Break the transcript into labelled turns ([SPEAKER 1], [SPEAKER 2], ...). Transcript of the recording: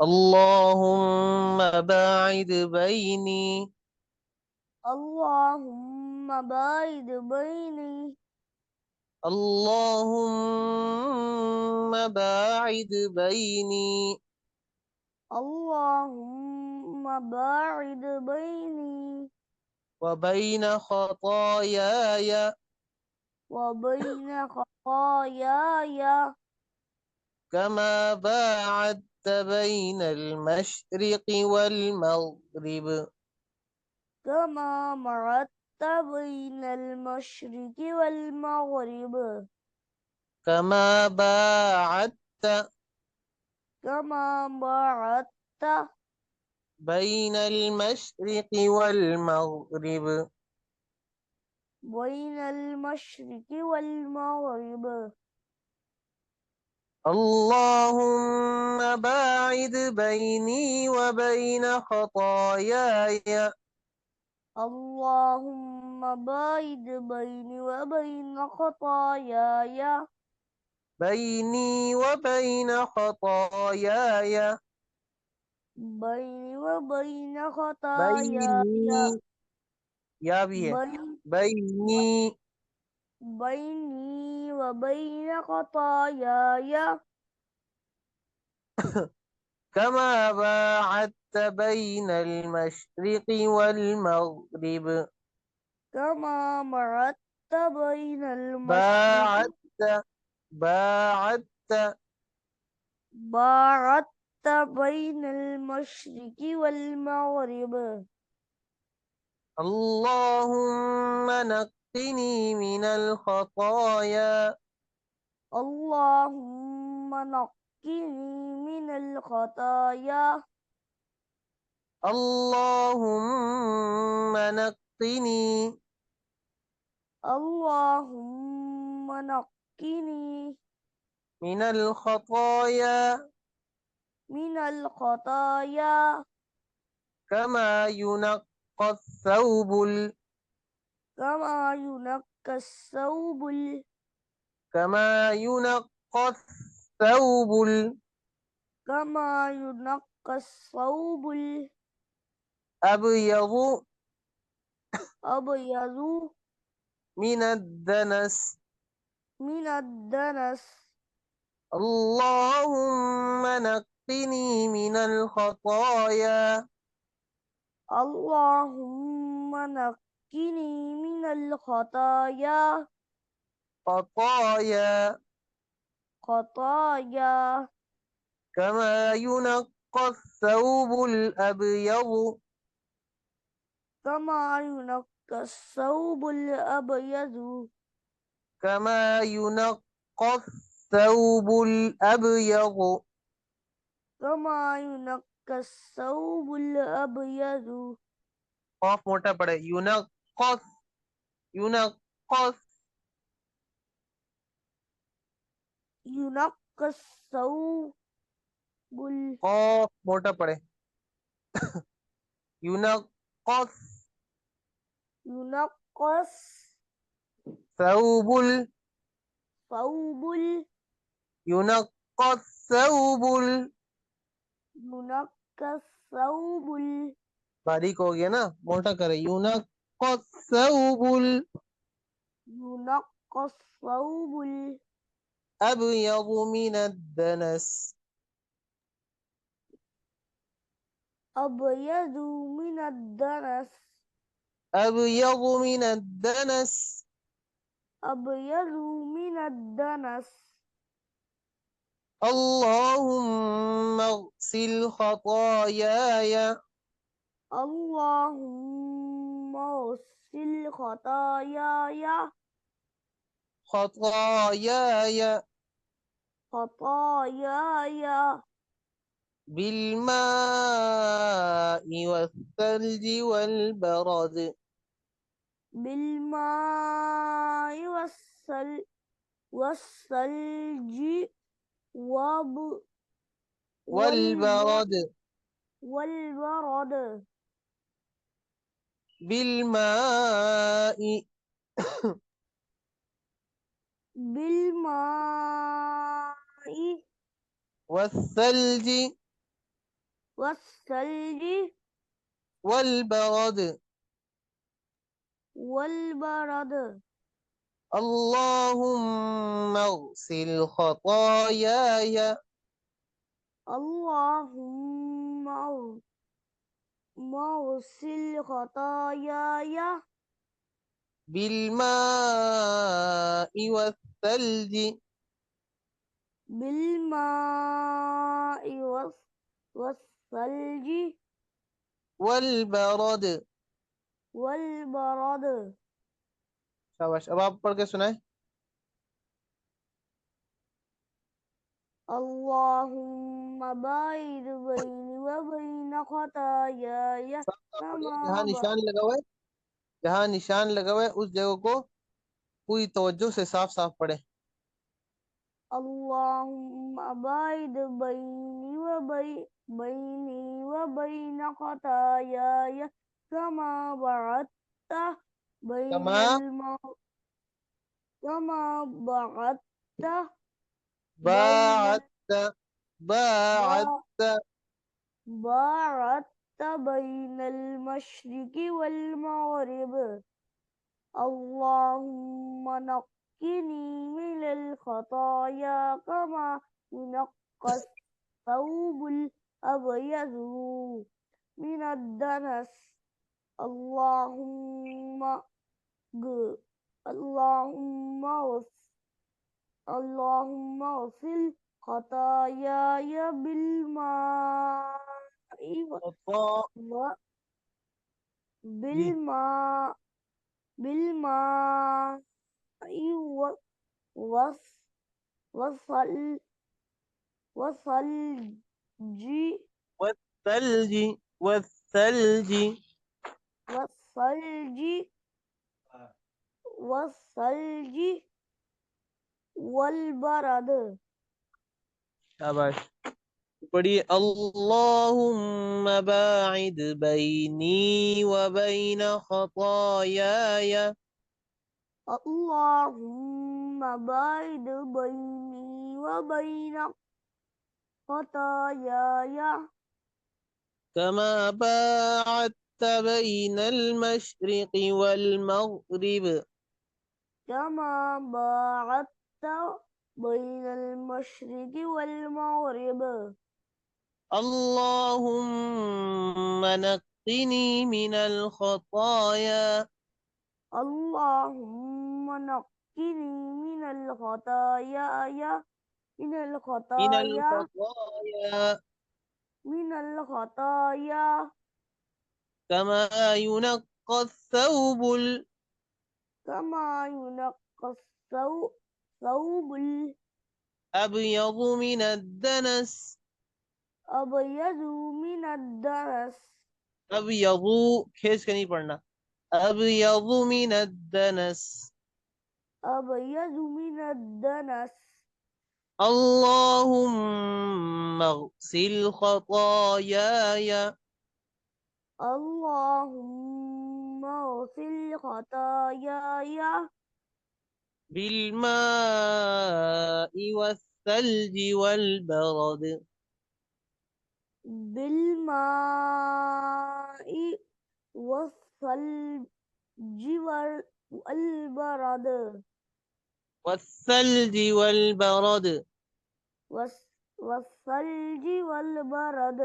[SPEAKER 1] اللهم باعد بيني
[SPEAKER 2] اللهم باعد بيني
[SPEAKER 1] اللهم باعد بيني
[SPEAKER 2] اللهم باعد بيني
[SPEAKER 1] وبين خطاياي
[SPEAKER 2] وبين خطاياي
[SPEAKER 1] كما باعدت بين المشرق والمغرب
[SPEAKER 2] كما مرت بين المشرق والمغرب
[SPEAKER 1] كما باعدت
[SPEAKER 2] كما باعدت
[SPEAKER 1] بين المشرق والمغرب
[SPEAKER 2] بين المشرق والمغرب
[SPEAKER 1] اللهم باعد بيني وبين خطاياي
[SPEAKER 2] اللهم باعد بيني وبين خطاياي
[SPEAKER 1] بيني وبين خطاياي
[SPEAKER 2] بيني وبين خطاياي
[SPEAKER 1] بيني يا भी है
[SPEAKER 2] بين
[SPEAKER 1] بيني
[SPEAKER 2] بيني وبين خطاياي
[SPEAKER 1] كما باعدت بين المشرق والمغرب
[SPEAKER 2] كما مرت بين المشرق
[SPEAKER 1] باعدت باعدت
[SPEAKER 2] باعدت بين المشرق والمغرب
[SPEAKER 1] اللهم نقني من الخطايا
[SPEAKER 2] اللهم نقني من الخطايا
[SPEAKER 1] اللهم نقني
[SPEAKER 2] اللهم نقني
[SPEAKER 1] من الخطايا
[SPEAKER 2] من الخطايا
[SPEAKER 1] كما ينقى الثوب
[SPEAKER 2] كما ينقى الثوب
[SPEAKER 1] كما ينقى الثوب
[SPEAKER 2] كما ينقى الثوب
[SPEAKER 1] الأبيض
[SPEAKER 2] الأبيض
[SPEAKER 1] من الدنس
[SPEAKER 2] من الدنس
[SPEAKER 1] اللهم نقني من الخطايا
[SPEAKER 2] اللهم نقني من الخطايا
[SPEAKER 1] خطايا
[SPEAKER 2] خطايا
[SPEAKER 1] كما ينقى الثوب الأبيض
[SPEAKER 2] كما ينقى الثوب الأبيض
[SPEAKER 1] كما ينقى الثوب الأبيض
[SPEAKER 2] كما ينقى الثوب الأبيض
[SPEAKER 1] खौफ मोटा पड़े यूनक़्क़स यूनक़्क़स
[SPEAKER 2] ينقى الثوب
[SPEAKER 1] खौफ मोटा पड़े यूनक़्क़स
[SPEAKER 2] ينقص
[SPEAKER 1] ثوب
[SPEAKER 2] ثوب
[SPEAKER 1] ينقى الثوب
[SPEAKER 2] ينقى الثوب
[SPEAKER 1] बारीक हो गया ना मोटा करे यूनक़्क़स الثوب
[SPEAKER 2] ينقى الثوب
[SPEAKER 1] الأبيض من الدنس
[SPEAKER 2] الأبيض من الدنس
[SPEAKER 1] أبيض من الدنس
[SPEAKER 2] أبيض من الدنس
[SPEAKER 1] اللهم اغسل خطاياي
[SPEAKER 2] اللهم اغسل خطاياي
[SPEAKER 1] خطاياي
[SPEAKER 2] خطاياي
[SPEAKER 1] بالماء والثلج والبرد
[SPEAKER 2] بالماء والثلج وب والب
[SPEAKER 1] والبرد
[SPEAKER 2] والبرد
[SPEAKER 1] بالماء
[SPEAKER 2] بالماء
[SPEAKER 1] والثلج
[SPEAKER 2] والثلج
[SPEAKER 1] والبرد.
[SPEAKER 2] والبرد.
[SPEAKER 1] اللهم اغسل خطاياي
[SPEAKER 2] اللهم اغسل خطاياي
[SPEAKER 1] بالماء والثلج
[SPEAKER 2] بالماء والثلج
[SPEAKER 1] والبرد.
[SPEAKER 2] والبرد.
[SPEAKER 1] शाबाश। अब आप पढ़ के सुनाए।
[SPEAKER 2] اللهم باعد بيني وبين خطاياي
[SPEAKER 1] साफ साफ पढ़िए,
[SPEAKER 2] كما
[SPEAKER 1] जहाँ निशान लगा हुआ है, जहाँ निशान लगा हुआ है उस जगह को पूरी तवज्जो से साफ साफ पढ़े।
[SPEAKER 2] اللهم باعد بيني وبين خطاياي كما بعدت بين
[SPEAKER 1] कमा
[SPEAKER 2] كما بعدت بين
[SPEAKER 1] बाअत बाअत
[SPEAKER 2] باعدت بين المشرق والمغرب. اللهم نقني من الخطايا كما ينقى الثوب الأبيض من الدنس. اللهم ج- اللهم اللهم اغسل خطاياي
[SPEAKER 1] خطا
[SPEAKER 2] و-
[SPEAKER 1] जी
[SPEAKER 2] بالماء بالماء و- وص- وصل وصلج
[SPEAKER 1] والثلج والثلج
[SPEAKER 2] والثلج والثلج والبرد.
[SPEAKER 1] शाबाश। पढ़िए, اللهم बाعद बैनी व बैन खतायाय
[SPEAKER 2] اللهم باعد بيني وبين خطاياي
[SPEAKER 1] كما باعدت بين المشرق والمغرب.
[SPEAKER 2] كما باعدت بين المشرق والمغرب.
[SPEAKER 1] اللهم نقني من الخطايا
[SPEAKER 2] اللهم نقني من الخطايا من
[SPEAKER 1] من
[SPEAKER 2] الخطايا
[SPEAKER 1] الخطايا
[SPEAKER 2] من الخطايا
[SPEAKER 1] كما ينقى الثوب
[SPEAKER 2] كما ينقى ثوب
[SPEAKER 1] الأبيض من الدنس.
[SPEAKER 2] الأبيض من الدنس.
[SPEAKER 1] أبيض खींच के नहीं पढ़ना, أبيض من الدنس.
[SPEAKER 2] أبيض من الدنس.
[SPEAKER 1] اللهم اغسل خطاياي
[SPEAKER 2] اللهم اغسل خطاياي
[SPEAKER 1] بالماء والثلج والبرد.
[SPEAKER 2] بالماء والثلج والبرد.
[SPEAKER 1] والثلج والبرد.
[SPEAKER 2] والثلج والبرد.